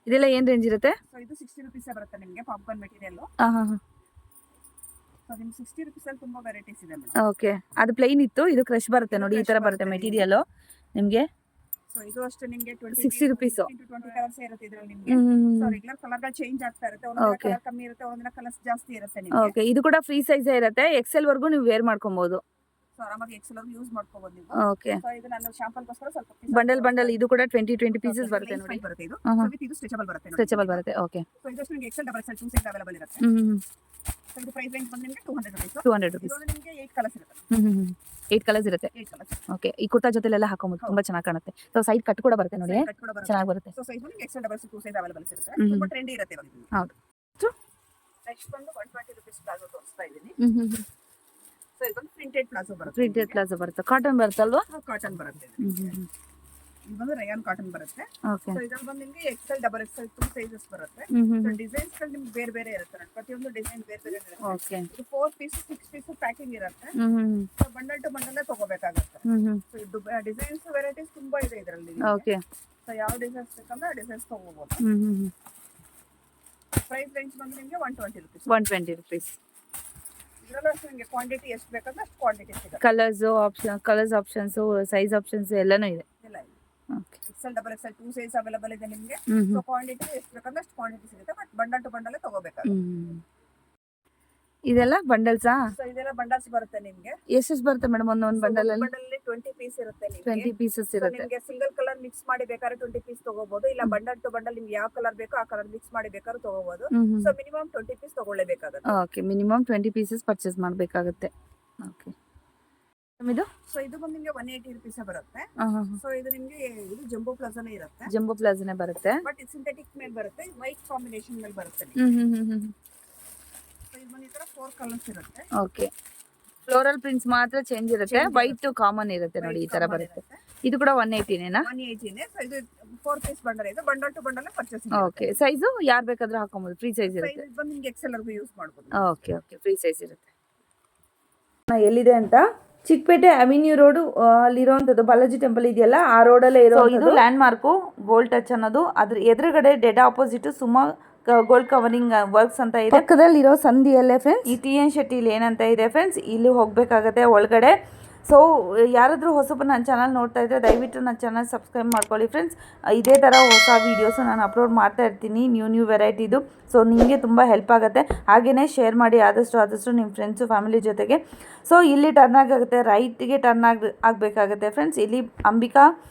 ಇದೆಲ್ಲ ಏನ್ ರೇಂಜ್ ಇರುತ್ತೆ? ಸೊ ಇದು 60 rupees ಬರುತ್ತೆ ನಿಮಗೆ ಪಾಪ್ಕಾರ್ನ್ ಮೆಟೀರಿಯಲ್. ಹಾ ಹಾ ಹಾ. ಸೊ ನಿಮ್ಗೆ 60 rupees ಅಲ್ಲಿ ತುಂಬಾ ವೆರೈಟೀಸ್ ಇದೆ ಮೇಡಮ್. ಓಕೆ, ಅದು ಪ್ಲೈನ್ ಇತ್ತು, ಇದು ಕ್ರಶ್ ಬರುತ್ತೆ ನೋಡಿ, ಈ ತರ ಬರುತ್ತೆ ಮೆಟೀರಿಯಲ್ ನಿಮ್ಗೆ. ಸೊ ಇದು ಅಷ್ಟೇ ನಿಮಗೆ 60 rupees. 20 ಕಲರ್ಸ್ ಇರುತ್ತೆ ಇದರಲ್ಲಿ ನಿಮಗೆ. ಸೊ ರೆಗ್ಯುಲರ್ ಕಲರ್ ಚೇಂಜ್ ಆಗ್ತಾ ಇರುತ್ತೆ, ಒಂದೊಂದು ಕಲರ್ ಕಮ್ಮಿ ಇರುತ್ತೆ, ಒಂದೊಂದು ಕಲರ್ಸ್ ಜಾಸ್ತಿ ಇರುತ್ತೆ ನಿಮಗೆ. ಓಕೆ, ಇದು ಕೂಡ ಫ್ರೀ ಸೈಜ್ ಇರುತ್ತೆ, ಎಕ್ಸೆಲ್ ವರ್ಗೂ ನೀವು ವೇರ್ ಮಾಡ್ಕೊಬಹುದು. ಸೊ ಆರಾಮಾಗಿ ಎಕ್ಸೆಲ್ ಅಲ್ಲಿ ಯೂಸ್ ಮಾಡ್ಕೋಬಹುದು ನೀವು. ಓಕೆ, ಸೊ ಇದು ನಾನು ಶಾಂಪಲ್ಗೋಸ್ಕರ ಸ್ವಲ್ಪ ಬಂಡಲ್ ಇದು ಕೂಡ 20 ಪೀಸಸ್ ಬರುತ್ತೆ ನೋಡಿ. ಬರುತ್ತೆ ಇದು. ಸೊ ವಿತ್ ಇದು ಸ್ಟ್ರೆಚಬಲ್ ಬರುತ್ತೆ ನೋಡಿ. ಸ್ಟ್ರೆಚಬಲ್ ಬರುತ್ತೆ. ಓಕೆ, ಸೊ ಇದು ನಿಮಗೆ XL double XL 2 size available ಇರುತ್ತೆ. ಸೊ ಇದು ಪ್ರೈಸ್ ರೇಂಜ್ ಬಂದು ನಿಮಗೆ 200 rupees. 200 rupees. ಇದು ನಿಮಗೆ 8 ಕಲರ್ಸ್ ಇರುತ್ತೆ. 8 ಕಲರ್ಸ್ ಇರುತ್ತೆ. 8 ಕಲರ್ಸ್. ಓಕೆ, ಈ ಕುರ್ತಾ ಜೊತೆಲೆಲ್ಲ ಹಾಕೋಬಹುದು, ತುಂಬಾ ಚೆನ್ನಾಗಿ ಕಾಣುತ್ತೆ. ಸೊ ಸೈಡ್ ಕಟ್ ಕೂಡ ಬರುತ್ತೆ ನೋಡಿ, ಚೆನ್ನಾಗಿ ಬರುತ್ತೆ. ಸೊ ಸೈಜ್ ನಿಮಗೆ ಎಕ್ಸೆಲ್ ಡಬಲ್ 2 ಸೈಜ್ ಅವೈಲೇಬಲ್ ಇರುತ್ತೆ. ತುಂಬಾ ಟ್ರೆಂಡಿ ಇರುತ್ತೆ ಇವಾಗ ಇದು. ಹೌದು. ನೆಕ್ಸ್ಟ್ ಬಂದು 120 rupees ಪ್ಲಾಜೋ ತೋರಿಸ್ತಾ ಇದ್ದೀನಿ. ಸೊ ಇದು ಬಂದು ಪ್ರಿಂಟೆಡ್ ಪ್ಲಾಜೋ ಬರುತ್ತೆ. ಪ್ರಿಂಟೆಡ್ ಪ್ಲಾಜೋ ಬರುತ್ತೆ, ಕಾಟನ್ ಬರುತ್ತಲ್ವಾ? ಕಾಟನ್ ಬರುತ್ತೆ. ಇದು ಬಂದು ರಯಾನ್ ಕಾಟನ್ ಬರುತ್ತೆ. ಓಕೆ, ಸೊ ಇದರಲ್ಲಿ ಬಂದು ನಿಮಗೆ ಎಕ್ಸೆಲ್ ಡಬಲ್ ಎಕ್ಸೆಲ್ 2 ಸೈಜಸ್ ಬರುತ್ತೆ. ಸೊ ಡಿಸೈನ್ಸ್ ಗಳು ನಿಮಗೆ ಬೇರೆ ಬೇರೆ ಇರುತ್ತೆ, ಪ್ರತಿಯೊಂದು ಡಿಸೈನ್ ಬೇರೆ ಬೇರೆ ಇರುತ್ತೆ. ಓಕೆ, ಇದು 4 ಪೀಸ್ 6 ಪೀಸ್ ಪ್ಯಾಕಿಂಗ್ ಇರುತ್ತೆ. ಸೊ ಬಂಡಲ್ ಟು ಬಂಡಲ್ ತಗೋಬೇಕಾಗುತ್ತೆ. ಸೊ ಇದು ಡಿಸೈನ್ಸ್ ವೆರೈಟೀಸ್ ತುಂಬಾ ಇದೆ ಇದರಲ್ಲಿ. ಓಕೆ, ಸೊ ಯಾವ ಡಿಸೈನ್ಸ್ ಬೇಕಂದ್ರೆ ಆ ಡಿಸೈನ್ಸ್ ತಗೋಬಹುದು. ಪ್ರೈಸ್ ರೇಂಜ್ ಬಂದು ನಿಮಗೆ 120 rupees. 120 rupees. ಇದರಲ್ಲೂ ಅಷ್ಟೇ ನಿಮಗೆ ಕ್ವಾಂಟಿಟಿ ಎಷ್ಟು ಬೇಕಂದ್ರೆ ಅಷ್ಟು ಕ್ವಾಂಟಿಟಿ ಸಿಗುತ್ತೆ. ಕಲರ್ಸ್ ಆಪ್ಷನ್ಸ್, ಸೈಜ್ ಆಪ್ಷನ್ಸ್ ಎಲ್ಲಾನು ಇದೆ. ಇಲ್ಲ okay, XL double XL 2 size available ಇದೆ ನಿಮಗೆ. ಸೊ ಕ್ವಾಂಟಿಟಿ ಎಷ್ಟು ಬೇಕಂದ್ರೆ ಅಷ್ಟು ಕ್ವಾಂಟಿಟಿ ಸಿಗುತ್ತೆ, ಬಟ್ ಬಂಡಲ್ ಟು ಬಂಡಲ್ ತಗೋಬೇಕಾಗುತ್ತೆ. ಇದೆಲ್ಲ ಬಂಡಲ್ಸಾ? ಸೊ ಇದೆಲ್ಲ ಬಂಡಲ್ಸ್ ಬರುತ್ತೆ ನಿಮಗೆ. ಎಷ್ಟು ಬರುತ್ತೆ ಮೇಡಮ್ ಒಂದೊಂದು ಬಂಡಲ್ ಅಲ್ಲಿ? 20 ಪೀಸ್ ಇರುತ್ತೆ ನಿಮಗೆ. 20 ಪೀಸಸ್ ಇರುತ್ತೆ. ನಿಮಗೆ ಸಿಂಗಲ್ ಕಲರ್ ಮಿಕ್ಸ್ ಮಾಡಿ ಬೇಕಾದ್ರೆ 20 ಪೀಸ್ ತಗೋಬಹುದು, ಇಲ್ಲ ಬಂಡಲ್ ಟು ಬಂಡಲ್ ನಿಮ್ಗೆ ಯಾವ ಕಲರ್ ಬೇಕೋ ಆ ಕಲರ್ ಮಿಕ್ಸ್ ಮಾಡಿ ಬೇಕಾದ್ರೂ ತಗೋಬಹುದು. ಸೊ ಮಿನಿಮಮ್ 20 ಪೀಸ್ ತಗೊಳ್ಳೇಬೇಕಾಗುತ್ತೆ. ಓಕೆ, ಮಿನಿಮಮ್ 20 ಪೀಸಸ್ ಪರ್ಚೇಸ್ ಮಾಡಬೇಕಾಗುತ್ತೆ. ಓಕೆ, ಇದು ಸೊ ಇದು ಬಂದು ನಿಮಗೆ 180 rupees ಬರುತ್ತೆ. ಸೊ ಇದು ನಿಮಗೆ ಇದು ಜಂಬೋ ಪ್ಲಾಜಾನೇ ಇರುತ್ತೆ. ಜಂಬೋ ಪ್ಲಾಜಾನೇ ಬರುತ್ತೆ, ಬಟ್ ಇದು ಸಿಂಥೆಟಿಕ್ ಮೇಲೆ ಬರುತ್ತೆ, ವೈಟ್ ಕಾಂಬಿನೇಷನ್ ಮೇಲೆ ಬರುತ್ತೆ. ಸೊ ಇದು ಬಂದು ಈ ತರ 4 ಕಲರ್ಸ್ ಇರುತ್ತೆ. ಓಕೆ, ಫ್ಲೋರಲ್ ಪ್ರಿಂಟ್ಸ್ ಮಾತ್ರ ಚೇಂಜ್ ಇರುತ್ತೆ, ವೈಟ್ ಕಾಮನ್ ಇರುತ್ತೆ ನೋಡಿ, ಈ ತರ ಬರುತ್ತೆ. ಇದು ಕೂಡ 180ನೇನಾ? 180ನೇ. ಸೊ ಇದು 4 ಪೀಸ್ ಬಂಡಲ್ ಇದೆ, bundle to bundle purchase. Okay, size ಯಾರು ಬೇಕಾದ್ರೂ ಹಾಕೋಬಹುದು, ಫ್ರೀ ಸೈಜ್ ಇರುತ್ತೆ. ಇದು ಬಂದು ನಿಮಗೆ ಎಕ್ಸೆಲ್ ವರ್ಗೂ ಯೂಸ್ ಮಾಡಬಹುದು. ಓಕೆ ಓಕೆ, ಫ್ರೀ ಸೈಜ್ ಇರುತ್ತೆ. ಎಲ್ಲಿದೆ ಅಂತ ಚಿಕ್ಕಪೇಟೆ ಅವೆನ್ಯೂ ರೋಡ್ ಅಲ್ಲಿರುವಂಥದ್ದು ಬಾಲಾಜಿ ಟೆಂಪಲ್ ಇದೆಯಲ್ಲ, ಆ ರೋಡಲ್ಲೇ ಇರೋ ಇದು ಲ್ಯಾಂಡ್ ಮಾರ್ಕು ಗೋಲ್ಡ್ ಟಚ್ ಅನ್ನೋದು. ಅದ್ರ ಎದುರುಗಡೆ dead opposite Suma gold covering works ಅಂತ ಇದೆ. ಪಕ್ಕದಲ್ಲಿ ಇರೋ ಸಂಧಿಯಲ್ಲೇ ಫ್ರೆಂಡ್ಸ್ ಈ ಟಿ ಎನ್ ಶೆಟ್ಟಿಲಿ ಏನಂತ ಇದೆ ಫ್ರೆಂಡ್ಸ್, ಇಲ್ಲಿ ಹೋಗ್ಬೇಕಾಗತ್ತೆ ಒಳಗಡೆ. ಸೊ ಯಾರಾದರೂ ಹೊಸಬ ನನ್ನ ಚಾನಲ್ ನೋಡ್ತಾ ಇದ್ದರೆ ದಯವಿಟ್ಟು ನನ್ನ ಚಾನಲ್ ಸಬ್ಸ್ಕ್ರೈಬ್ ಮಾಡ್ಕೊಳ್ಳಿ ಫ್ರೆಂಡ್ಸ್. ಇದೇ ಥರ ಹೊಸ ವೀಡಿಯೋಸು ನಾನು ಅಪ್ಲೋಡ್ ಮಾಡ್ತಾ ಇರ್ತೀನಿ, ನ್ಯೂ ವೆರೈಟಿದು. ಸೊ ನಿಮಗೆ ತುಂಬ ಹೆಲ್ಪ್ ಆಗುತ್ತೆ. ಹಾಗೆಯೇ ಶೇರ್ ಮಾಡಿ ಆದಷ್ಟು ನಿಮ್ಮ ಫ್ರೆಂಡ್ಸು ಫ್ಯಾಮಿಲಿ ಜೊತೆಗೆ. ಸೊ ಇಲ್ಲಿ ಟರ್ನ್ ಆಗುತ್ತೆ, ರೈಟ್ಗೆ ಟರ್ನ್ ಆಗಬೇಕಾಗುತ್ತೆ ಫ್ರೆಂಡ್ಸ್. ಇಲ್ಲಿ ಅಂಬಿಕಾ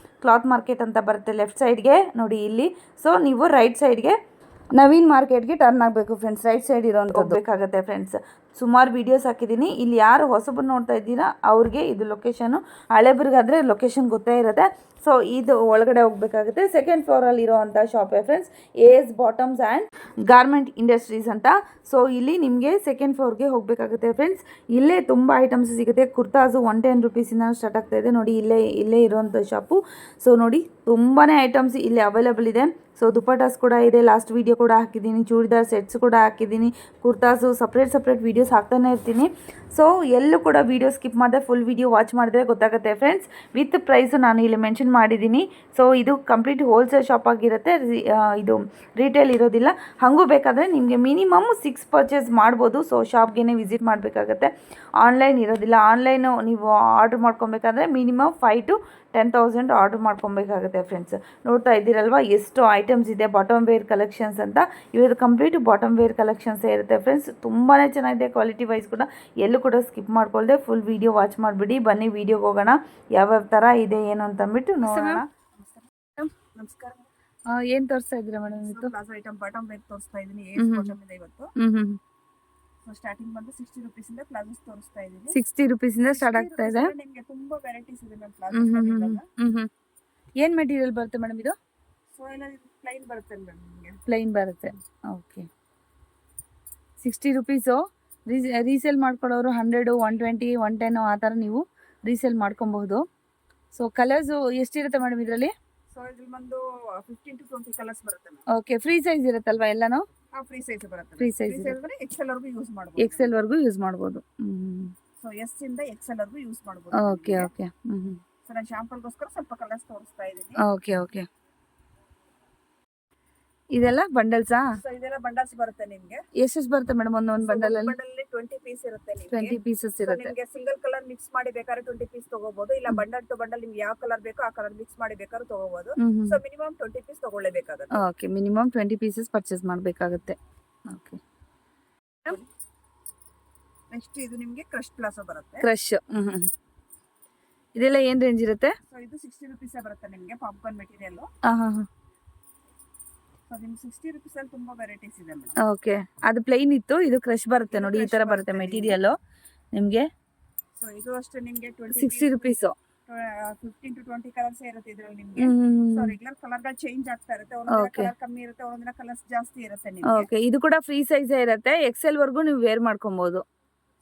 ಕ್ಲಾತ್ ಮಾರ್ಕೆಟ್ ಅಂತ ಬರುತ್ತೆ ಲೆಫ್ಟ್ ಸೈಡ್ಗೆ ನೋಡಿ ಇಲ್ಲಿ. ಸೊ ನೀವು ರೈಟ್ ಸೈಡ್ಗೆ ನವೀನ್ ಮಾರ್ಕೆಟ್ಗೆ ಟರ್ನ್ ಆಗಬೇಕು ಫ್ರೆಂಡ್ಸ್, ರೈಟ್ ಸೈಡ್ ಇರೋಂಥದ್ದು ಬೇಕಾಗುತ್ತೆ ಫ್ರೆಂಡ್ಸ್. ಸುಮಾರು ವೀಡಿಯೋಸ್ ಹಾಕಿದ್ದೀನಿ. ಇಲ್ಲಿ ಯಾರು ಹೊಸಬರು ನೋಡ್ತಾ ಇದ್ದೀರಾ ಅವ್ರಿಗೆ ಇದು ಲೊಕೇಶನು, ಹಳೇಬ್ರಿಗಾದರೆ ಲೊಕೇಶನ್ ಗೊತ್ತೇ ಇರುತ್ತೆ. ಸೊ ಇದು ಒಳಗಡೆ ಹೋಗಬೇಕಾಗುತ್ತೆ. ಸೆಕೆಂಡ್ ಫ್ಲೋರಲ್ಲಿ ಇರೋವಂಥ ಶಾಪೇ friends S bottoms and garment industries ಅಂತ. ಸೊ ಇಲ್ಲಿ ನಿಮಗೆ ಸೆಕೆಂಡ್ ಫ್ಲೋರ್ಗೆ ಹೋಗಬೇಕಾಗುತ್ತೆ ಫ್ರೆಂಡ್ಸ್. ಇಲ್ಲೇ ತುಂಬ ಐಟಮ್ಸ್ ಸಿಗುತ್ತೆ. ಕುರ್ತಾಸು 110 rupeesiಂದ ಸ್ಟಾರ್ಟ್ ಆಗ್ತಾ ಇದೆ ನೋಡಿ, ಇಲ್ಲೇ ಇರೋವಂಥ ಶಾಪು. ಸೊ ನೋಡಿ ತುಂಬಾ ಐಟಮ್ಸ್ ಇಲ್ಲಿ ಅವೈಲೇಬಲ್ ಇದೆ. ಸೊ ದುಪಟ್ಟಾಸ್ ಕೂಡ ಇದೆ, ಲಾಸ್ಟ್ ವೀಡಿಯೋ ಕೂಡ ಹಾಕಿದ್ದೀನಿ, ಚೂಡಿದಾರ್ ಸೆಟ್ಸ್ ಕೂಡ ಹಾಕಿದ್ದೀನಿ, ಕುರ್ತಾಸು ಸಪ್ರೇಟ್ ವೀಡಿಯೋಸ್ ಹಾಕ್ತಾನೆ ಇರ್ತೀನಿ. ಸೊ ಎಲ್ಲೂ ಕೂಡ ವೀಡಿಯೋ ಸ್ಕಿಪ್ ಮಾಡಿದೆ ಫುಲ್ ವೀಡಿಯೋ ವಾಚ್ ಮಾಡಿದ್ರೆ ಗೊತ್ತಾಗುತ್ತೆ ಫ್ರೆಂಡ್ಸ್. ವಿತ್ ಪ್ರೈಸು ನಾನು ಇಲ್ಲಿ ಮೆನ್ಷನ್ ಮಾಡಿದ್ದೀನಿ. ಸೊ ಇದು ಕಂಪ್ಲೀಟ್ ಹೋಲ್ಸೇಲ್ ಶಾಪ್ ಆಗಿರುತ್ತೆ, ಇದು ರಿಟೇಲ್ ಇರೋದಿಲ್ಲ. ಹಾಗೂ ಬೇಕಾದರೆ ನಿಮಗೆ ಮಿನಿಮಮ್ 6 ಪರ್ಚೇಸ್ ಮಾಡ್ಬೋದು. ಸೊ ಶಾಪ್ಗೆ ವಿಸಿಟ್ ಮಾಡಬೇಕಾಗತ್ತೆ, ಆನ್ಲೈನ್ ಇರೋದಿಲ್ಲ. ಆನ್ಲೈನು ನೀವು ಆರ್ಡ್ರ್ ಮಾಡ್ಕೊಬೇಕಾದ್ರೆ ಮಿನಿಮಮ್ 5 to 10,000 ಆರ್ಡ್ರ್ ಮಾಡ್ಕೊಬೇಕಾಗುತ್ತೆ ಫ್ರೆಂಡ್ಸ್. ನೋಡ್ತಾ ಇದ್ದೀರಲ್ವ ಎಷ್ಟು ಐಟಮ್ಸ್ ಇದೆ, ಬಾಟಮ್ ವೇರ್ ಕಲೆಕ್ಷನ್ಸ್ ಅಂತ. ಇವ್ರದ್ದು ಕಂಪ್ಲೀಟ್ ಬಾಟಮ್ ವೇರ್ ಕಲೆಕ್ಷನ್ಸೇ ಇರುತ್ತೆ ಫ್ರೆಂಡ್ಸ್. ತುಂಬಾ ಚೆನ್ನಾಗಿದೆ, ಕ್ವಾಲಿಟಿ ವೈಸ್ ಕೂಡ. ಎಲ್ಲೂ ಕೂಡ ಸ್ಕಿಪ್ ಮಾಡ್ಕೊಳ್ದೆ ಫುಲ್ ವೀಡಿಯೋ ವಾಚ್ ಮಾಡಿಬಿಡಿ. ಬನ್ನಿ ವೀಡಿಯೋಗೆ ಹೋಗೋಣ, ಯಾವ್ಯಾವ ಥರ ಇದೆ ಏನು ಅಂತಂದ್ಬಿಟ್ಟು ನೋಡೋಣ. ನಮಸ್ಕಾರ. ಏನು ತೋರಿಸ್ತಾ ಇದ್ದೀರಾ ಮೇಡಮ್? ಇದು ಪ್ಲಾಜೋ ಐಟಮ್ ಬಾಟಮ್ ವೇರ್ ತೋರಿಸ್ತಾ ಇದ್ದೀನಿ. ಬಾಟಮ್ ಇದೆ ಇವತ್ತು. ಸೊ ಸ್ಟಾರ್ಟಿಂಗ್ ಬಂದು 60 rupees ಇಂದ ಪ್ಲಾಜೋಸ್ ತೋರಿಸ್ತಾ ಇದ್ದೀನಿ. 60 rupeesiಂದ ಸ್ಟಾರ್ಟ್ ಆಗ್ತಾ ಇದೆ. ನಿಮಗೆ ತುಂಬಾ ವೆರೈಟೀಸ್ ಇದೆ ಮ್ಯಾಮ್ ಪ್ಲಾಜೋಸ್. ಏನು ಮೆಟೀರಿಯಲ್ ಬರುತ್ತೆ ಮೇಡಮ್ ಇದು? ಸೊ ಎಲ್ಲ ಪ್ಲೈನ್ ಬರುತ್ತೆ ಮೇಡಮ್, ನಿಮಗೆ ಪ್ಲೈನ್ ಬರುತ್ತೆ. ಓಕೆ, 60 rupees ರೀಸೇಲ್ ಮಾಡ್ಕೊಳ್ಳೋರು 100, 120, 110 ಆ ಥರ ನೀವು ರೀಸೇಲ್ ಮಾಡ್ಕೊಬಹುದು. ಸೊ ಕಲರ್ಸು ಎಷ್ಟಿರುತ್ತೆ ಮೇಡಮ್ ಇದರಲ್ಲಿ? ಸೊ ಇದ್ರಲ್ಲಿ ಬಂದು 15 to 20 ಕಲರ್ಸ್ ಬರುತ್ತೆ ಮ್ಯಾಮ್. ಓಕೆ, ಫ್ರೀ ಸೈಜ್ ಇರುತ್ತಲ್ವಾ ಎಲ್ಲಾನು? ಫ್ರೀ ಸೈಜ್ ಬರುತ್ತೆ. ಫ್ರೀ ಸೈಜ್ ಅಂದ್ರೆ ಎಕ್ಸೆಲ್ ವರ್ಗೂ ಯೂಸ್ ಮಾಡಬಹುದು. ಎಕ್ಸೆಲ್ ವರ್ಗೂ ಯೂಸ್ ಮಾಡಬಹುದು. ಸೊ ಎಸ್ ಇಂದ ಎಕ್ಸೆಲ್ ವರ್ಗೂ ಯೂಸ್ ಮಾಡಬಹುದು. Okay okay. ಸೊ ನಾನು ಶಾಂಪಲ್ಗೋಸ್ಕರ ಸ್ವಲ್ಪ ಕಲರ್ಸ್ ತೋರಿಸ್ತಾ ಇದ್ದೀನಿ. Okay okay. ಇದೆಲ್ಲ ಬಂಡಲ್ಸಾ? ಸೊ ಇದೆಲ್ಲ ಬಂಡಲ್ಸ್ ಬರುತ್ತೆ ನಿಮ್ಗೆ. ಎಷ್ಟೆಷ್ಟು ಬರುತ್ತೆ ಮೇಡಮ್ ಒಂದೊಂದು ಬಂಡಲ್ ಅಲ್ಲಿ? ಬಂಡಲ್ 20 ಪೀಸ್ ಇರುತ್ತೆ ನಿಮ್ಗೆ. 20 ಪೀಸಸ್ So ಇರುತ್ತೆ. ನಿಮ್ಗೆ ಸಿಂಗಲ್ ಕಲರ್ ಮಿಕ್ಸ್ ಮಾಡಿ ಬೇಕಾದ್ರೆ 20 ಪೀಸ್ ತಗೋಬಹುದು. ಇಲ್ಲ ಬಂಡಲ್ ಟು ಬಂಡಲ್ ನಿಮ್ಗೆ ಯಾವ ಕಲರ್ ಬೇಕೋ ಆ ಕಲರ್ ಮಿಕ್ಸ್ ಮಾಡಿ ಬೇಕಾದ್ರೂ ತಗೋಬಹುದು. ಸೊ ಮಿನಿಮಮ್ 20 ಪೀಸ್ ತಗೊಳ್ಳೇಬೇಕಾಗುತ್ತೆ. ಓಕೆ, ಮಿನಿಮಮ್ 20 ಪೀಸಸ್ ಪರ್ಚೇಸ್ ಮಾಡಬೇಕಾಗುತ್ತೆ. ಓಕೆ, ನೆಕ್ಸ್ಟ್ ಇದು ನಿಮ್ಗೆ ಕ್ರಶ್ ಪ್ಲಾಜೋ ಬರುತ್ತೆ. ಕ್ರಶ್. ಇದೆಲ್ಲ ಏನ್ ರೇಂಜ್ ಇರುತ್ತೆ? ಸೊ ಇದು 60 ರುಪೀಸ್ ಬರುತ್ತೆ ನಿಮ್ಗೆ ಪಾಪ್ಕಾರ್ನ್ ಮೆಟೀರಿಯಲ್. ಸೊ ನಿಮ್ಗೆ 60 ರುಪೀಸ್ ಅಲ್ಲಿ ತುಂಬಾ ವೆರೈಟೀಸ್ ಇದೆ ಮೇಡಮ್. ಓಕೆ, ಅದು ಪ್ಲೈನ್ ಇತ್ತು, ಇದು ಕ್ರಶ್ ಬರುತ್ತೆ ನೋಡಿ, ಈ ತರ ಬರುತ್ತೆ ಮೆಟೀರಿಯಲ್ ನಿಮ್ಗೆ. ಸೊ ಇದು ಅಷ್ಟೇ ನಿಮ್ಗೆ 60 ರುಪೀಸ್. 15 to 20 ಕಲರ್ಸ್ ಇರುತ್ತೆ ಇದ್ರಲ್ಲಿ ನಿಮ್ಗೆ. ಸೊ ರೆಗ್ಯುಲರ್ ಕಲರ್ ಗಳು ಚೇಂಜ್ ಆಗ್ತಾ ಇರುತ್ತೆ. ಒಂದೊಂದಿನ ಕಲರ್ ಕಮ್ಮಿ ಇರುತ್ತೆ, ಒಂದೊಂದಿನ ಕಲರ್ಸ್ ಜಾಸ್ತಿ ಇರುತ್ತೆ ನಿಮ್ಗೆ. ಓಕೆ, ಇದು ಕೂಡ ಫ್ರೀ ಸೈಜ್ ಇರುತ್ತೆ. ಎಕ್ಸೆಲ್ ವರ್ಗೂ ನೀವು ವೇರ್ ಮಾಡ್ಕೊಬಹುದು.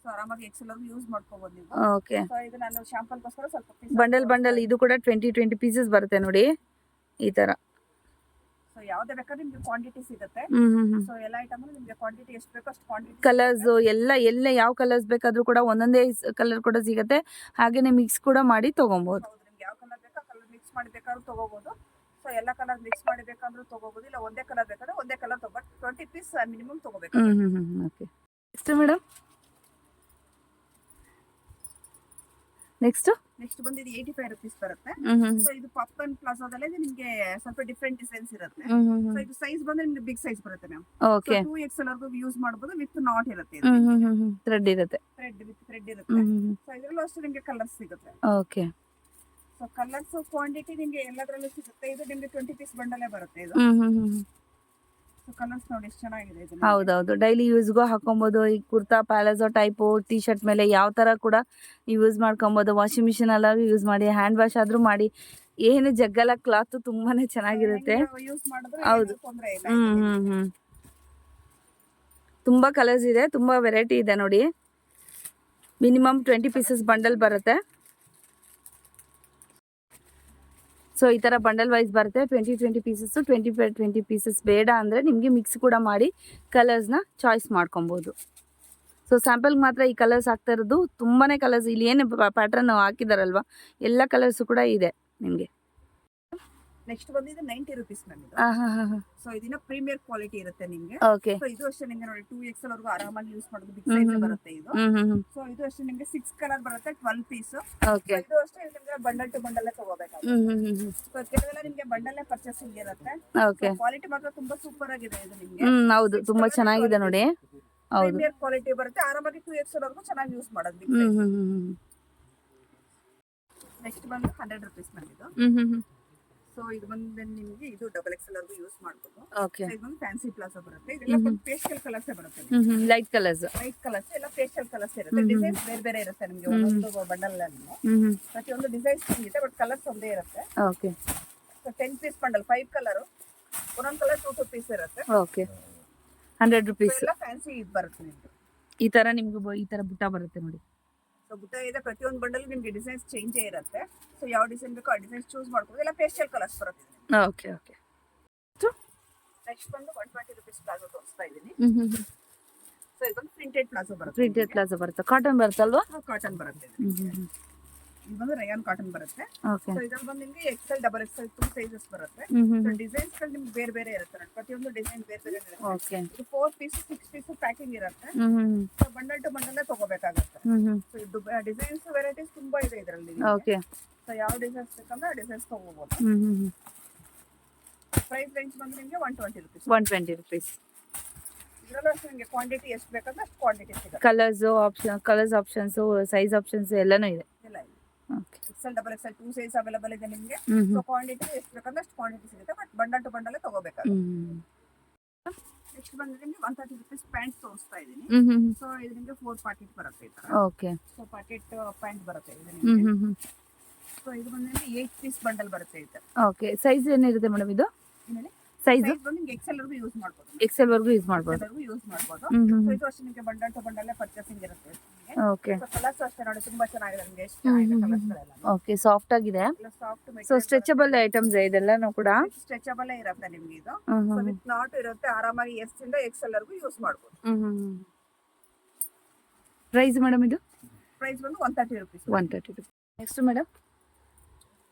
ಸೊ ಆರಾಮಾಗಿ ಎಕ್ಸೆಲ್ ವರ್ಗೂ ಯೂಸ್ ಮಾಡ್ಕೋಬಹುದು ನೀವು. ಓಕೆ, ಸೊ ಇದು ನಾನು ಶಾಂಪಲ್ ಗೋಸ್ಕರ ಸ್ವಲ್ಪ ಬಂಡಲ್ ಇದು ಕೂಡ 20 ಪೀಸಸ್ ಬರುತ್ತೆ ನೋಡಿ ಈ ತರ. ಸೊ ಯಾವ್ದೇ ಬೇಕಾದ್ರೆ ನಿಮ್ಗೆ ಕ್ವಾಂಟಿಟಿ ಸಿಗುತ್ತೆ. ಸೊ ಎಲ್ಲ ಐಟಮ್ ನಿಮ್ಗೆ ಕ್ವಾಂಟಿಟಿ ಎಷ್ಟು ಬೇಕೋ ಅಷ್ಟು ಕ್ವಾಂಟಿಟಿ. ಕಲರ್ಸ್ ಎಲ್ಲ ಯಾವ ಕಲರ್ಸ್ ಬೇಕಾದ್ರೂ ಕೂಡ ಒಂದೊಂದೇ ಕಲರ್ ಕೂಡ ಸಿಗುತ್ತೆ. ಹಾಗೇನೆ ಮಿಕ್ಸ್ ಕೂಡ ಮಾಡಿ ತಗೊಬಹುದು. ಹೌದು, ನಿಮ್ಗೆ ಯಾವ ಕಲರ್ ಬೇಕೋ ಕಲರ್ ಮಿಕ್ಸ್ ಮಾಡಿ ಬೇಕಾದ್ರೂ ತಗೋಬಹುದು. ಸೊ ಎಲ್ಲ ಕಲರ್ ಮಿಕ್ಸ್ ಮಾಡಿ ಬೇಕಂದ್ರೂ ತಗೋಬಹುದು. ಇಲ್ಲ ಒಂದೇ ಕಲರ್ ಬೇಕಾದ್ರೆ ಒಂದೇ ಕಲರ್ ತಗೋ. 20 ಪೀಸ್ ಮಿನಿಮಮ್ ತಗೋಬೇಕು. Okay, next madam. ನೆಕ್ಸ್ಟ್ ಬಂದು ಇದು 85 ರುಪೀಸ್ ಬರುತ್ತೆ. ಸೊ ಇದು ಪಾಪ್ಕಾರ್ನ್ ಪ್ಲಾಜಾದಲ್ಲೇ ನಿಮ್ಗೆ ಸ್ವಲ್ಪ ಡಿಫ್ರೆಂಟ್ ಡಿಸೈನ್ಸ್ ಇರುತ್ತೆ. ಸೊ ಇದು ಸೈಜ್ ಬಂದ್ರೆ ನಿಮ್ಗೆ ಬಿಗ್ ಸೈಜ್ ಬರುತ್ತೆ ಮ್ಯಾಮ್. ಓಕೆ, 2XL ವರ್ಗೂ ಯೂಸ್ ಮಾಡಬಹುದು. ವಿತ್ ನಾಟ್ ಇರುತ್ತೆ. ಥ್ರೆಡ್ ಇರುತ್ತೆ. ಥ್ರೆಡ್ ಇರುತ್ತೆ. ಸೊ ಇದರಲ್ಲೂ ಅಷ್ಟೇ ನಿಮ್ಗೆ ಕಲರ್ಸ್ ಸಿಗುತ್ತೆ. ಓಕೆ, ಸೊ ಕಲರ್ಸ್ ಕ್ವಾಂಟಿಟಿ ನಿಮ್ಗೆ ಎಲ್ಲದರಲ್ಲೂ ಸಿಗುತ್ತೆ. ಇದು ನಿಮ್ಗೆ 20 ಪೀಸ್ ಬಂಡಲೇ ಬರುತ್ತೆ ಇದು. ಸೊ ಕಲರ್ಸ್ ನೋಡಿ ಎಷ್ಟು ಚೆನ್ನಾಗಿದೆ ಇದು. ಹೌದೌದು, ಡೈಲಿ ಯೂಸ್ಗೂ ಹಾಕೊಬಹುದು. ಈ ಕುರ್ತಾ ಪ್ಯಾಲಜೋ ಟೈಪು ಟಿ ಶರ್ಟ್ ಮೇಲೆ ಯಾವ ತರ ಕೂಡ ಯೂಸ್ ಮಾಡ್ಕೊಬಹುದು. ವಾಷಿಂಗ್ ಮಿಷಿನ್ ಅಲ್ಲಾದ್ರೂ ಯೂಸ್ ಮಾಡಿ, ಹ್ಯಾಂಡ್ ವಾಶ್ ಆದ್ರೂ ಮಾಡಿ, ಏನು ಜಗ್ಗಲ್ಲ. ಕ್ಲಾತ್ ತುಂಬಾನೇ ಚೆನ್ನಾಗಿರುತ್ತೆ. ಯೂಸ್ ಮಾಡಿದ್ರೆ ಹೌದು. ತೊಂದ್ರೆ ಇಲ್ಲ. ತುಂಬಾ ಕಲರ್ಸ್ ಇದೆ, ತುಂಬಾ ವೆರೈಟಿ ಇದೆ ನೋಡಿ. ಮಿನಿಮಮ್ 20 ಪೀಸಸ್ ಬಂಡಲ್ ಬರುತ್ತೆ. ಸೊ ಈ ತರ ಬಂಡಲ್ ವೈಸ್ ಬರುತ್ತೆ. 20 ಪೀಸಸ್, 20 ಪೀಸಸ್ ಬೇಡ ಅಂದ್ರೆ ನಿಮ್ಗೆ ಮಿಕ್ಸ್ ಕೂಡ ಮಾಡಿ ಕಲರ್ಸ್ ನ ಚಾಯ್ಸ್ ಮಾಡ್ಕೊಬಹುದು. ಸೊ ಸ್ಯಾಂಪಲ್ ಮಾತ್ರ ಈ ಕಲರ್ಸ್ ಹಾಕ್ತಾ ಇರೋದು. ತುಂಬಾನೇ ಕಲರ್ಸ್ ಇಲ್ಲಿ ಏನು ಪ್ಯಾಟರ್ನ್ ಹಾಕಿದಾರಲ್ವಾ, ಎಲ್ಲ ಕಲರ್ಸ್ ಕೂಡ ಇದೆ ನಿಮ್ಗೆ. ನೆಕ್ಸ್ಟ್ ಬಂದಿದೆ 90 ರುಪೀಸ್ ಮ್ಯಾಮ್ ಇದು. ಸೊ ಇದನ್ನ ಪ್ರೀಮಿಯರ್ ಕ್ವಾಲಿಟಿ ಇರುತ್ತೆ ನಿಮ್ಗೆ. ಓಕೆ, ಸೊ ಇದು ಅಷ್ಟೇ ನಿಮ್ಗೆ ನೋಡಿ 2XL ವರ್ಗೂ ಆರಾಮಾಗಿ ಯೂಸ್ ಮಾಡೋದು. ಬಿಗ್ ಸೈಜ್ ಬರುತ್ತೆ ಇದು. ಸೊ ಇದು ಅಷ್ಟೇ ನಿಮ್ಗೆ 6 ಕಲರ್ ಬರುತ್ತೆ, 12 ಪೀಸ್. ಓಕೆ, ಇದು ಅಷ್ಟೇ ನಿಮ್ಗೆ ಬಂಡಲ್ ಟು ಬಂಡಲ್ ತಗೋಬೇಕಾಗುತ್ತೆ. ಸೊ ಕೆಲವೆಲ್ಲ ನಿಮ್ಗೆ ಬಂಡಲ್ ಪರ್ಚೇಸಿಂಗ್ ಇರುತ್ತೆ. ಓಕೆ, ಕ್ವಾಲಿಟಿ ಮಾತ್ರ ತುಂಬಾ ಸೂಪರ್ ಆಗಿದೆ ಇದು ನಿಮ್ಗೆ. ಹೌದು, ತುಂಬಾ ಚೆನ್ನಾಗಿದೆ ನೋಡಿ. ಹೌದು, ಪ್ರೀಮಿಯರ್ ಕ್ವಾಲಿಟಿ ಬರುತ್ತೆ. ಆರಾಮಾಗಿ 2XL ವರ್ಗೂ ಚೆನ್ನಾಗಿ ಯೂಸ್ ಮಾಡೋದು. Big size. ನೆಕ್ಸ್ಟ್ ಬಂದು 100 ರುಪೀಸ್ ಮ್ಯಾಮ್ ಇದು. ಸೊ ಇದು ಬಂದು ನಿಮ್ಗೆ ಇದು XXL ವರ್ಗೂ ಯೂಸ್ ಮಾಡಬಹುದು. ಓಕೆ, ಇದು ಒಂದು ಫ್ಯಾನ್ಸಿ ಪ್ಲಾಜೋ ಬರುತ್ತೆ. ಇದೆಲ್ಲ ಪೇಸ್ಟಲ್ ಕಲರ್ಸ್ ಬರುತ್ತೆ. ಲೈಟ್ ಕಲರ್ಸ್ ಎಲ್ಲ ಪೇಸ್ಟಲ್ ಕಲರ್ಸ್ ಇರುತ್ತೆ. ಡಿಸೈನ್ಸ್ ಬೇರೆ ಬೇರೆ ಇರುತ್ತೆ ನಿಮ್ಗೆ ಒಂದೊಂದು ಬಂಡಲ್ ಅಲ್ಲಿ. ಪ್ರತಿಯೊಂದು ಡಿಸೈನ್ಸ್ ಇರುತ್ತೆ, ಬಟ್ ಕಲರ್ಸ್ ಒಂದೇ ಇರುತ್ತೆ. Okay, so 10 piece bundle, 5 colour, ಒಂದೊಂದು ಕಲರ್ 2 ಪೀಸ್ ಇರುತ್ತೆ. Okay, 100 rupees. ಎಲ್ಲ ಫ್ಯಾನ್ಸಿ ಇದು ಬರುತ್ತೆ ನಿಮ್ಗೆ. ಈ ತರ ನಿಮ್ಗೆ ಈ ತರ ಬುಟ್ಟ ಬರುತ್ತೆ ನೋಡಿ. ಸೊ ಬುಟ್ಟ ಇದೆ. ಪ್ರತಿಯೊಂದು ಬಂಡಲ್ ನಿಮ್ಗೆ ಡಿಸೈನ್ಸ್ ಚೇಂಜ್ ಇರುತ್ತೆ. ಸೊ ಯಾವ ಡಿಸೈನ್ ಬೇಕೋ ಆ ಡಿಸೈನ್ಸ್ ಚೂಸ್ ಮಾಡ್ಬೋದು. ಎಲ್ಲ ಪೇಸ್ಟಲ್ ಕಲರ್ಸ್ ಬರುತ್ತೆ. Okay, okay. ನೆಕ್ಸ್ಟ್ ಬಂದು 120 ರುಪೀಸ್ ಪ್ಲಾಜೋ ತೋರಿಸ್ತಾ ಇದ್ದೀನಿ. ಸೊ ಇದು ಪ್ರಿಂಟೆಡ್ ಪ್ಲಾಜೋ ಬರುತ್ತೆ. ಪ್ರಿಂಟೆಡ್ ಪ್ಲಾಜೋ ಬರುತ್ತೆ. ಕಾಟನ್ ಬರುತ್ತಲ್ವಾ? ಕಾಟನ್ ಬರುತ್ತೆ. ಇದು ಬಂದು ರಯಾನ್ ಕಾಟನ್ ಬರುತ್ತೆ. ಓಕೆ, ಸೊ ಇದ್ರಲ್ಲಿ ಬಂದು ನಿಮ್ಗೆ XL, XXL 2 ಸೈಜಸ್ ಬರುತ್ತೆ. ಸೊ ಡಿಸೈನ್ಸ್ ಗಳು ನಿಮ್ಗೆ ಬೇರೆ ಬೇರೆ ಇರುತ್ತೆ. ಪ್ರತಿಯೊಂದು ಡಿಸೈನ್ ಬೇರೆ ಬೇರೆ ಇರುತ್ತೆ. ಓಕೆ, ಇದು 4 ಪೀಸ್ 6 ಪೀಸ್ ಪ್ಯಾಕಿಂಗ್ ಇರುತ್ತೆ. ಸೊ ಬಂಡಲ್ ಟು ಬಂಡಲ್ ತಗೋಬೇಕಾಗುತ್ತೆ. ಸೊ ಇದು ಡಿಸೈನ್ಸ್ ವೆರೈಟೀಸ್ ತುಂಬಾ ಇದೆ ಇದರಲ್ಲಿ. ಓಕೆ, ಸೊ ಯಾವ ಡಿಸೈನ್ಸ್ ಬೇಕಂದ್ರೆ ಆ ಡಿಸೈನ್ಸ್ ತಗೋಬಹುದು. ಪ್ರೈಸ್ ರೇಂಜ್ ಬಂದು ನಿಮ್ಗೆ 120 ರುಪೀಸ್. 120 ರುಪೀಸ್. ಇದರಲ್ಲೂ ಅಷ್ಟೇ ನಿಮ್ಗೆ ಕ್ವಾಂಟಿಟಿ ಎಷ್ಟು ಬೇಕಂದ್ರೆ ಅಷ್ಟು ಕ್ವಾಂಟಿಟಿ ಸಿಗುತ್ತೆ. ಕಲರ್ಸ್ ಆಪ್ಷನ್ಸ್, ಸೈಜ್ ಆಪ್ಷನ್ಸ್ ಎಲ್ಲಾನು ಇದೆ. ಇಲ್ಲ ಇಲ್ಲ. Okay, XL, XXL 2 size available ಇದೆ ನಿಮ್ಗೆ. ಸೊ ಕ್ವಾಂಟಿಟಿ ಎಷ್ಟು ಬೇಕಂದ್ರೆ ಅಷ್ಟು ಕ್ವಾಂಟಿಟಿ ಸಿಗುತ್ತೆ. ಬಟ್ ಬಂಡಲ್ ಟು ಬಂಡಲ್ ತಗೋಬೇಕಾಗುತ್ತೆ. ನೆಕ್ಸ್ಟ್ ಬಂದ್ರೆ ನಿಮ್ಗೆ 130 ರುಪೀಸ್ ಪ್ಯಾಂಟ್ ತೋರಿಸ್ತಾ ಇದೀನಿ. ಸೊ ಇದು ನಿಮ್ಗೆ 4 ಪಾಕೆಟ್ ಬರುತ್ತೆ ಈ ತರ. ಓಕೆ, ಸೊ ಪಾಕೆಟ್ ಪ್ಯಾಂಟ್ ಬರುತ್ತೆ ಇದು ನಿಮ್ಗೆ. ಸೊ ಇದು ಬಂದ್ರೆ 8 ಪೀಸ್ ಬಂಡಲ್ ಬರುತ್ತೆ ಇದು. ಓಕೆ, ಸೈಜ್ ಏನಿರುತ್ತೆ ಮೇಡಮ್ ಇದು? ಏನೇಳಿ ಸೈಜ್ ಬಂದು ನಿಮ್ಗೆ XL ವರ್ಗೂ ಯೂಸ್ ಮಾಡ್ಬೋದು. XL ವರ್ಗೂ ಯೂಸ್ ಮಾಡ್ಬೋದು. ಯೂಸ್ ಮಾಡ್ಬೋದು. ಸೊ ಇದು ಅಷ್ಟೇ ನಿಮ್ಗೆ ಬಂಡಲ್ ಟು ಬಂಡಲ್ ಪರ್ಚೇಸಿಂಗ್ ಇರುತ್ತೆ ನಿಮ್ಗೆ. ಓಕೆ, ಸೊ ಕಲರ್ಸ್ ಅಷ್ಟೇ ನೋಡಿ ತುಂಬಾ ಚೆನ್ನಾಗಿದೆ ನಿಮ್ಗೆ. ಎಷ್ಟು ಚೆನ್ನಾಗಿದೆ ಕಲರ್ಸ್ ಗಳೆಲ್ಲ. ಓಕೆ, ಸಾಫ್ಟ್ ಆಗಿದೆ. ಎಲ್ಲ soft so material. Stretchable items ಇದೆಲ್ಲನೂ ಕೂಡ. ಸ್ಟ್ರೆಚಬಲ್ ಇರುತ್ತೆ ನಿಮ್ಗೆ ಇದು. ಸೊ ವಿತ್ ನಾಟ್ ಇರುತ್ತೆ. ಆರಾಮಾಗಿ S ಇಂದ XL ವರ್ಗೂ ಯೂಸ್ ಮಾಡ್ಬೋದು. ಪ್ರೈಸ್ ಮೇಡಮ್ ಇದು? ಪ್ರೈಸ್ ಬಂದು 130 rupees. 130 rupees. Next madam?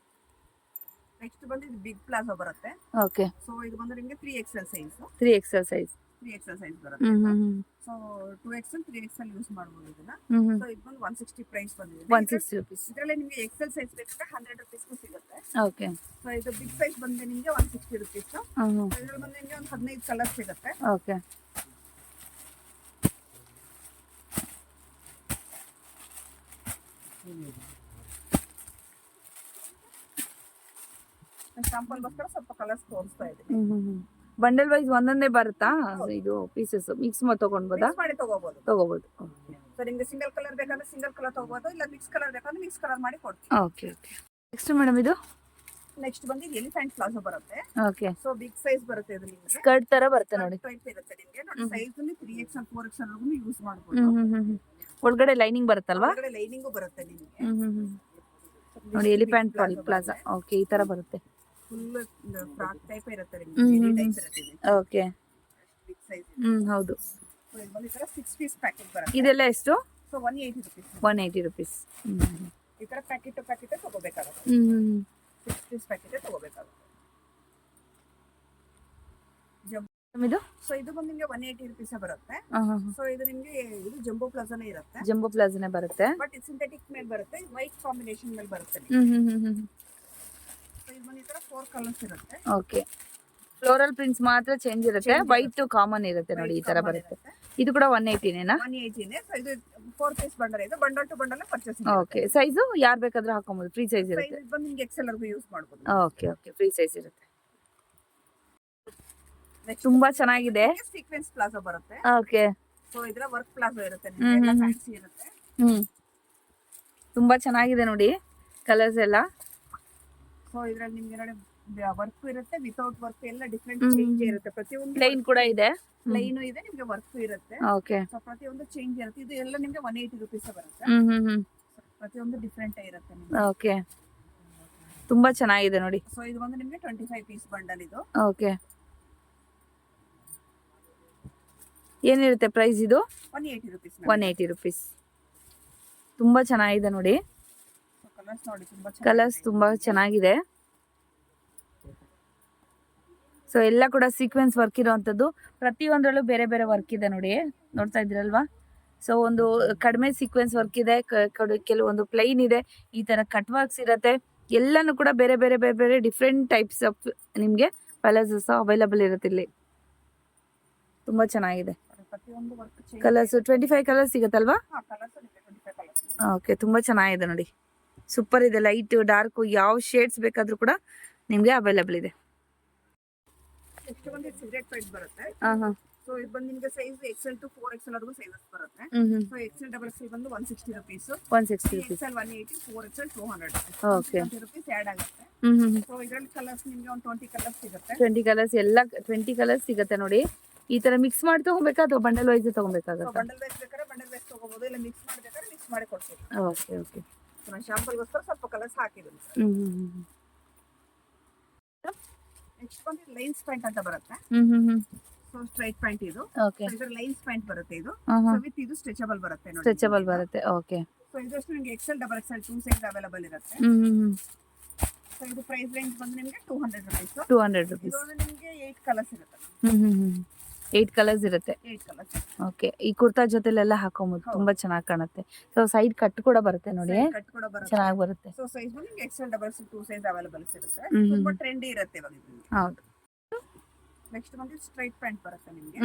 Next ಬಂದು ಇದು ಬಿಗ್ ಪ್ಲಾಜೋ ಬರುತ್ತೆ. ಓಕೆ. ಸೊ ಇದು ಬಂದು ನಿಮಗೆ 3XL size. 3XL size. 3XL size ಬರುತ್ತೆ. ಸೊ 2XL 3XL ಯೂಸ್ ಮಾಡಬಹುದು ಇದನ್ನ. ಸೊ ಇದು ಬಂದು 160 ಪ್ರೈಸ್ ಬಂದಿದೆ. 160 rupees. ಇದರಲ್ಲಿ ನಿಮಗೆ XL ಸೈಜ್ ಬೇಕಂದ್ರೆ 100 rupees ಸಿಗುತ್ತೆ. ಓಕೆ. ಸೊ ಇದು ಬಿಗ್ ಸೈಜ್ ಬಂದು ನಿಮಗೆ 160 rupees. ಇದರಲ್ಲಿ ಬಂದು ನಿಮಗೆ ಒಂದು 15 ಕಲರ್ ಸಿಗುತ್ತೆ. ಓಕೆ. ಶಾಂಪಲ್ಗೋಸ್ಕರ ಸ್ವಲ್ಪ ಕಲರ್ಸ್ ತೋರಿಸ್ತಾ ಇದ್ದೀನಿ. ಬಂಡಲ್ ವೈಸ್ ಒಂದೊಂದೇ ಬರುತ್ತಾ ಇದು ಪೀಸಸ್ ಮಿಕ್ಸ್ ಮಾಡಿ ತಗೊಂಡ್ಬೋದಾ? ಮಿಕ್ಸ್ ಮಾಡಿ ತಗೋಬಹುದು. ಸೊ ನಿಮಗೆ ಸಿಂಗಲ್ ಕಲರ್ ಬೇಕಂದ್ರೆ ಸಿಂಗಲ್ ಕಲರ್ ತಗೋಬಹುದು, ಇಲ್ಲ ಮಿಕ್ಸ್ ಕಲರ್ ಬೇಕಂದ್ರೆ ಮಿಕ್ಸ್ ಕಲರ್ ಮಾಡಿ ಕೊಡ್ತೀವಿ. Okay okay. ನೆಕ್ಸ್ಟ್ ಮೇಡಮ್ ಇದು ನೆಕ್ಸ್ಟ್ ಬಂದು ಎಲಿಫೆಂಟ್ ಪ್ಲಾಜೋ ಬರುತ್ತೆ. ಓಕೆ. ಸೊ ಬಿಗ್ ಸೈಜ್ ಬರುತ್ತೆ ಇದು ನಿಮಗೆ. ಸ್ಕರ್ಟ್ ತರ ಬರುತ್ತೆ ನೋಡಿ. ಟೈಪ್ ಇರುತ್ತೆ ನಿಮಗೆ. ನೋಡಿ ಸೈಜ್ ಅಲ್ಲಿ 3XL 4XL ವರೆಗೂ ಯೂಸ್ ಮಾಡಬಹುದು. ಒಳಗಡೆ ಲೈನಿಂಗ್ ಬರುತ್ತಲ್ವಾ? ಒಳಗಡೆ ಲೈನಿಂಗ್ ಬರುತ್ತೆ ನಿಮಗೆ. ನೋಡಿ ಎಲಿಫೆಂಟ್ ಪ್ಲಾಜಾ. ಓಕೆ, ಈ ತರ ಬರುತ್ತೆ. ಫುಲ್ ಫ್ರಾಕ್ ಟೈಪ್ ಇರುತ್ತೆ ನಿಮಗೆ. ಟೈಪ್ ಇರುತ್ತೆ ಇದು. ಓಕೆ. Big size. ಹೌದು. ಸೊ ಇದು ಬಂದು ಈ ತರ 6 ಪೀಸ್ ಪ್ಯಾಕೆಟ್ ಬರುತ್ತೆ. ಇದೆಲ್ಲ ಎಷ್ಟು? So 180 rupees. 180 rupees. ಈ ತರ ಪ್ಯಾಕೆಟ್ ತಗೋಬೇಕಾಗುತ್ತೆ. 6 ಪೀಸ್ ಪ್ಯಾಕೆಟ್ ತಗೋಬೇಕಾಗುತ್ತೆ. ಇದು ಸೊ ಇದು ಬಂದು ನಿಮಗೆ 180 rupees ಬರುತ್ತೆ. ಸೊ ಇದು ನಿಮಗೆ ಇದು ಜಂಬೋ ಪ್ಲಾಜಾನೇ ಇರುತ್ತೆ. ಜಂಬೋ ಪ್ಲಾಜಾನೇ ಬರುತ್ತೆ. ಬಟ್ ಇದು ಸಿಂಥೆಟಿಕ್ ಮೇಲೆ ಬರುತ್ತೆ, ವೈಟ್ ಕಾಂಬಿನೇಷನ್ ಮೇಲೆ ಬರುತ್ತೆ. ಸೊ ಇದು ಬಂದು ಈ ತರ 4 ಕಲರ್ಸ್ ಇರುತ್ತೆ. ಓಕೆ. ಫ್ಲೋರಲ್ ಪ್ರಿಂಟ್ಸ್ ಮಾತ್ರ ಚೇಂಜ್ ಇರುತ್ತೆ, ವೈಟ್ ಕಾಮನ್ ಇರುತ್ತೆ ನೋಡಿ, ಈ ತರ ಬರುತ್ತೆ. ಇದು ಕೂಡ 180ನೇನಾ? 180ನೇ. ಸೊ ಇದು 4 ಪೀಸ್ ಬಂಡಲ್ ಇದೆ. Bundle to bundle purchase. Okay. Size ಯಾರು ಬೇಕಾದ್ರೂ ಹಾಕೋಬಹುದು, ಫ್ರೀ ಸೈಜ್ ಇರುತ್ತೆ. ಸೈಜ್ ಬಂದು ನಿಮಗೆ XL ವರೆಗೂ ಯೂಸ್ ಮಾಡಬಹುದು. ಓಕೆ ಓಕೆ, ಫ್ರೀ ಸೈಜ್ ಇರುತ್ತೆ. ತುಂಬಾ ಚೆನ್ನಾಗಿದೆ. ಸೀಕ್ವೆನ್ಸ್ ಪ್ಲಾಜೋ ಬರುತ್ತೆ. ಓಕೆ. ಸೊ ಇದರ ವರ್ಕ್ ಪ್ಲಾಜೋ ಇರುತ್ತೆ ನಿಮಗೆ, ಎಲ್ಲ ಫ್ಯಾನ್ಸಿ ಇರುತ್ತೆ. ತುಂಬಾ ಚೆನ್ನಾಗಿದೆ ನೋಡಿ ಕಲರ್ಸ್ ಎಲ್ಲ. ಸೊ ಇದರಲ್ಲಿ ನಿಮಗೆ ನೋಡಿ ವರ್ಕ್ ಇರುತ್ತೆ, ವಿತೌಟ್ ವರ್ಕ್ ಎಲ್ಲ ಡಿಫರೆಂಟ್ ಚೇಂಜ್ ಇರುತ್ತೆ. ಪ್ರತಿಯೊಂದು ಪ್ಲೇನ್ ಕೂಡ ಇದೆ, ಪ್ಲೇನ್ ಇದೆ, ನಿಮಗೆ ವರ್ಕ್ ಇರುತ್ತೆ. ಓಕೆ. ಸೊ ಪ್ರತಿಯೊಂದು ಚೇಂಜ್ ಇರುತ್ತೆ. ಇದು ಎಲ್ಲ ನಿಮಗೆ 180 rupees ಬರುತ್ತೆ. ಪ್ರತಿಯೊಂದು ಡಿಫರೆಂಟ್ ಇರುತ್ತೆ ನಿಮಗೆ. ಓಕೆ. ತುಂಬಾ ಚೆನ್ನಾಗಿದೆ ನೋಡಿ. ಸೊ ಇದು ಬಂದು ನಿಮಗೆ 25 ಪೀಸ್ ಬಂಡಲ್ ಇದು. ಓಕೆ. ಏನಿರುತ್ತೆ ಪ್ರೈಸ್ ಇದು? 180 rupees. 180 rupees. ತುಂಬಾ ಚೆನ್ನಾಗಿದೆ ನೋಡಿ. ಕಲರ್ಸ್ ನೋಡಿ, ಕಲರ್ಸ್ ತುಂಬಾ ಚೆನ್ನಾಗಿದೆ. ಸೊ ಎಲ್ಲ ಕೂಡ ಸೀಕ್ವೆನ್ಸ್ ವರ್ಕ್ ಇರೋವಂಥದ್ದು. ಪ್ರತಿಯೊಂದರಲ್ಲೂ ಬೇರೆ ಬೇರೆ ವರ್ಕ್ ಇದೆ ನೋಡಿ, ನೋಡ್ತಾ ಇದ್ದೀರಲ್ವಾ? ಸೊ ಒಂದು ಕಡಿಮೆ ಸೀಕ್ವೆನ್ಸ್ ವರ್ಕ್ ಇದೆ, ಕೆಲವೊಂದು ಪ್ಲೈನ್ ಇದೆ, ಈ ತರ ಕಟ್ ವರ್ಕ್ಸ್ ಇರುತ್ತೆ. ಎಲ್ಲಾನು ಕೂಡ ಬೇರೆ ಬೇರೆ ಬೇರೆ ಬೇರೆ ಡಿಫ್ರೆಂಟ್ ಟೈಪ್ಸ್ ಆಫ್ ನಿಮಗೆ ಪ್ಯಾಲೇಸಸ್ ಅವೈಲಬಲ್ ಇರುತ್ತೆ ಇಲ್ಲಿ. ತುಂಬಾ ಚೆನ್ನಾಗಿದೆ. ಕಲರ್ಸ್ 25 ಕಲರ್ಸ್ ಸಿಗುತ್ತಲ್ವಾ? ಓಕೆ. ತುಂಬಾ ಚೆನ್ನಾಗಿದೆ ನೋಡಿ, ಸೂಪರ್ ಇದೆ. ಲೈಟ್, ಡಾರ್ಕ್, ಯಾವ ಶೇಡ್ಸ್ ಬೇಕಾದ್ರೂ ಕೂಡ ನಿಮ್ಗೆ ಅವೈಲಬಲ್ ಇದೆ. ನೆಕ್ಸ್ಟ್ ಬಂದು ಸಿಗರೇಟ್ ಪೈಂಟ್ ಬರುತ್ತೆ. ಸೊ ಇದು ಬಂದು ನಿಮಗೆ ಸೈಜ್ XL to 4XL ವರೆಗೂ ಸೈಜಸ್ ಬರುತ್ತೆ. ಸೊ XL XXL ಬಂದು 160 rupees. 160 rupees. XL 180, 4XL 200. Okay. 20 rupees add ಆಗುತ್ತೆ. ಸೊ ಇದರಲ್ಲಿ ಕಲರ್ಸ್ ನಿಮಗೆ ಒಂದು 20 ಕಲರ್ಸ್ ಸಿಗುತ್ತೆ. 20 ಕಲರ್ಸ್ ಎಲ್ಲ 20 ಕಲರ್ಸ್ ಸಿಗುತ್ತೆ ನೋಡಿ. ಈ ತರ ಮಿಕ್ಸ್ ಮಾಡಿ ತಗೋಬೇಕಾ ಅಥವಾ ಬಂಡಲ್ ವೈಸ್ ತಗೋಬೇಕಾಗುತ್ತೆ? ಬಂಡಲ್ ವೈಸ್ ಬೇಕಾದ್ರೆ ಬಂಡಲ್ ವೈಸ್ ತಗೋಬಹುದು, ಇಲ್ಲ ಮಿಕ್ಸ್ ಮಾಡಬೇಕಾದ್ರೆ ಮಿಕ್ಸ್ ಮಾಡಿ ಕೊಡ್ತೀವಿ. Okay okay. ನಾನು ಶಾಂಪಲ್ಗೋಸ್ಕರ ಸ್ವಲ್ಪ ಕಲರ್ಸ್ ಹಾಕಿದ್ದೀನಿ. ನೆಕ್ಸ್ಟ್ ಬಂದು ಲೈನ್ಸ್ ಪ್ಯಾಂಟ್ ಅಂತ ಬರುತ್ತೆ. ಸೊ ಸ್ಟ್ರೈಟ್ ಪ್ಯಾಂಟ್ ಇದು. ಓಕೆ. ಇದರ ಲೈನ್ಸ್ ಪ್ಯಾಂಟ್ ಬರುತ್ತೆ ಇದು. ಸೊ ವಿತ್ ಇದು ಸ್ಟ್ರೆಚಬಲ್ ಬರುತ್ತೆ ನೋಡಿ. ಸ್ಟ್ರೆಚಬಲ್ ಬರುತ್ತೆ. ಓಕೆ. ಸೊ ಇದಷ್ಟು ನಿಮಗೆ XL XXL 2 ಸೈಜ್ ಅವೈಲಬಲ್ ಇರುತ್ತೆ. ಸೊ ಇದು ಪ್ರೈಸ್ ರೇಂಜ್ ಬಂದು ನಿಮಗೆ 200 rupees. 200 rupees. ಇದು ನಿಮಗೆ 8 ಕಲರ್ಸ್ ಇರುತ್ತೆ. 8 ಕಲರ್ಸ್ ಇರುತ್ತೆ. 8 ಕಲರ್ಸ್. ಓಕೆ. ಈ ಕುರ್ತಾ ಜೊತೆಲೆಲ್ಲ ಹಾಕೋಬಹುದು, ತುಂಬಾ ಚೆನ್ನಾಗಿ ಕಾಣುತ್ತೆ. ಸೊ ಸೈಡ್ ಕಟ್ ಕೂಡ ಬರುತ್ತೆ ನೋಡಿ, ಕಟ್ ಕೂಡ ಬರುತ್ತೆ, ಚೆನ್ನಾಗಿ ಬರುತ್ತೆ. ಸೊ ಸೈಜ್ ಬಂದು ನಿಮಗೆ XL XXL 2 ಸೈಜ್ ಅವೈಲಬಲ್ ಇರುತ್ತೆ. ತುಂಬಾ ಟ್ರೆಂಡಿ ಇರುತ್ತೆ ಇವಾಗ ಇದು. ಹೌದು. ನೆಕ್ಸ್ಟ್ ಬಂದು ಸ್ಟ್ರೈಟ್ ಪ್ಯಾಂಟ್ ಬರುತ್ತೆ ನಿಮಗೆ.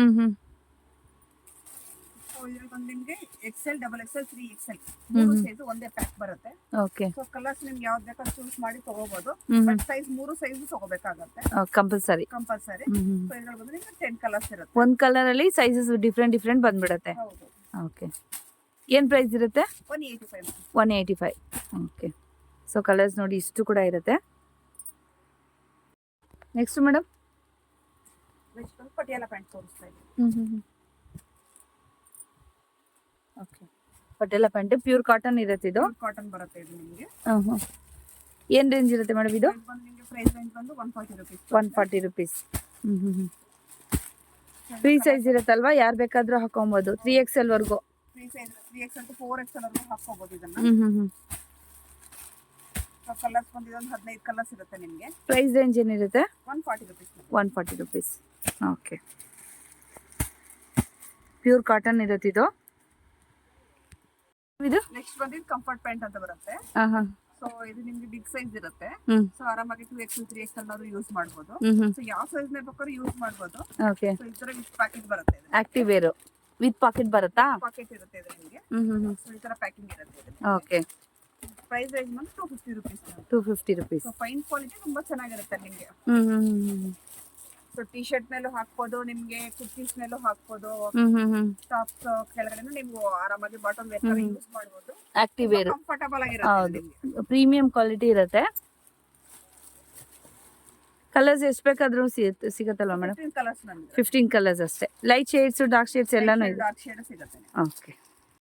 ಸೊ ಇದರಲ್ಲಿ ಬಂದು ನಿಮಗೆ XL XXL 3XL 3 ಸೈಜ್ ಒಂದೇ ಪ್ಯಾಕ್ ಬರುತ್ತೆ. ಓಕೆ. ಸೊ ಕಲರ್ಸ್ ನಿಮ್ಗೆ ಯಾವ್ದು ಬೇಕಾದ್ರೂ ಚೂಸ್ ಮಾಡಿ ತಗೋಬಹುದು. ಬಟ್ ಸೈಜ್ 3 ಸೈಜ್ ತಗೋಬೇಕಾಗುತ್ತೆ ಕಂಪಲ್ಸರಿ. ಸೊ ಇದರಲ್ಲಿ ಬಂದು ನಿಮಗೆ 10 ಕಲರ್ಸ್ ಇರುತ್ತೆ. ಒಂದ್ ಕಲರ್ ಅಲ್ಲಿ ಸೈಜಸ್ ಡಿಫ್ರೆಂಟ್ ಬಂದ್ಬಿಡುತ್ತೆ. ಹೌದು. ಓಕೆ. ಏನ್ ಪ್ರೈಸ್ ಇರುತ್ತೆ? 185. 185. ಓಕೆ. ಸೊ ಕಲರ್ಸ್ ನೋಡಿ ಇಷ್ಟು ಕೂಡ ಇರುತ್ತೆ. ನೆಕ್ಸ್ಟ್ ಮೇಡಮ್ ನೆಕ್ಸ್ಟ್ ಬಂದು ಪಟಿಯಾಲ ಪ್ಯಾಂಟ್ ತೋರಿಸ್ತಾ ಇದ್ದೀನಿ. Okay. Patiala pant pure cotton ಇರುತ್ತೆ ಇದು. ಕಾಟನ್ ಬರುತ್ತೆ ಇದು ನಿಮಗೆ. ಏನ್ ರೇಂಜ್ ಇರುತ್ತೆ ಮೇಡಮ್ ಇದು? ಬಂದು ನಿಮಗೆ ಪ್ರೈಸ್ ರೇಂಜ್ ಬಂದು 140 rupees. 140 rupees. ಫ್ರೀ ಸೈಜ್ ಇರುತ್ತಲ್ವಾ, ಯಾರು ಬೇಕಾದ್ರೂ ಹಾಕೊಬಹುದು. 3XL ವರ್ಗು. Free size 3XL to 4XL ವರೆಗೂ ಹಾಕೋಬಹುದು ಇದನ್ನ. ಸೊ ಕಲರ್ಸ್ ಬಂದು ಇದೊಂದು 15 ಕಲರ್ಸ್ ಇರುತ್ತೆ ನಿಮಗೆ. ಪ್ರೈಸ್ ರೇಂಜ್ ಏನಿರುತ್ತೆ? 140 rupees. 140 rupees. Okay, pure cotton ಇರುತ್ತೆ ಇದು. ಇದು ನೆಕ್ಸ್ಟ್ ಬಂದು ಕಂಫರ್ಟ್ ಪ್ಯಾಂಟ್ ಅಂತ ಬರುತ್ತೆ. ಹಾಂ ಹಾಂ. ಸೊ ಇದು ನಿಮ್ಗೆ ಬಿಗ್ ಸೈಜ್ ಇರುತ್ತೆ. ಹ್ಞೂ ಸೊ ಆರಾಮಾಗಿ 2XL 3XL ನಾವು ಯೂಸ್ ಮಾಡ್ಬೋದು. ಹ್ಞೂ. ಸೊ ಯಾವ ಸೈಜ್ ನೇ ಬೇಕಾದ್ರೂ ಯೂಸ್ ಮಾಡ್ಬೋದು. ಓಕೆ, ಸೊ ಈ ತರ ವಿತ್ ಪ್ಯಾಕೆಟ್ ಬರುತ್ತೆ. ಆಕ್ಟಿವ್ ವೇರು ವಿತ್ ಪಾಕೆಟ್ ಬರುತ್ತಾ? ಪಾಕೆಟ್ ಇರುತ್ತೆ ಇದು ನಿಮಗೆ. ಹ್ಞೂ. ಸೊ ಈ ತರ ಪ್ಯಾಕಿಂಗ್ ಇರುತ್ತೆ ಇದು. ಓಕೆ, ಪ್ರೈಸ್ ರೇಂಜ್ ಬಂದು 250 rupees. 250 rupees. So fine quality ತುಂಬಾ ಚೆನ್ನಾಗಿರುತ್ತೆ ನಿಮಗೆ. ಹ್ಞೂ. ಸೊ ಟಿ ಶರ್ಟ್ ಮೇಲೂ ಹಾಕ್ಬೋದು, ನಿಮ್ಗೆ ಕುರ್ತೀಸ್ ಮೇಲೂ ಹಾಕ್ಬೋದು, ಹ್ಞೂ. ಟಾಪ್ಸ್ ಕೆಳಗಡೆ ನೀವು ಆರಾಮಾಗಿ ಬಾಟಮ್ ವೇರ್ ಯೂಸ್ ಮಾಡ್ಬೋದು. ಆಕ್ಟಿವ್ ವೇರು, ಕಂಫರ್ಟಬಲ್ ಆಗಿರುತ್ತೆ ಹೌದು, ನಿಮ್ಗೆ. ಪ್ರೀಮಿಯಂ ಕ್ವಾಲಿಟಿ ಇರುತ್ತೆ. ಕಲರ್ಸ್ ಎಷ್ಟು ಬೇಕಾದ್ರೂ ಸಿಗುತ್ತಲ್ವಾ ಮೇಡಮ್? 15 ಕಲರ್ಸ್ ನಮ್ಗೆ. 15 ಕಲರ್ಸ್ ಅಷ್ಟೇ. ಲೈಟ್ ಶೇಡ್ಸ್, ಡಾರ್ಕ್ ಶೇಡ್ಸ್ ಎಲ್ಲಾನು ಇದೆ. ಡಾರ್ಕ್ ಶೇಡ್ ಸಿಗುತ್ತೆ. ಓಕೆ.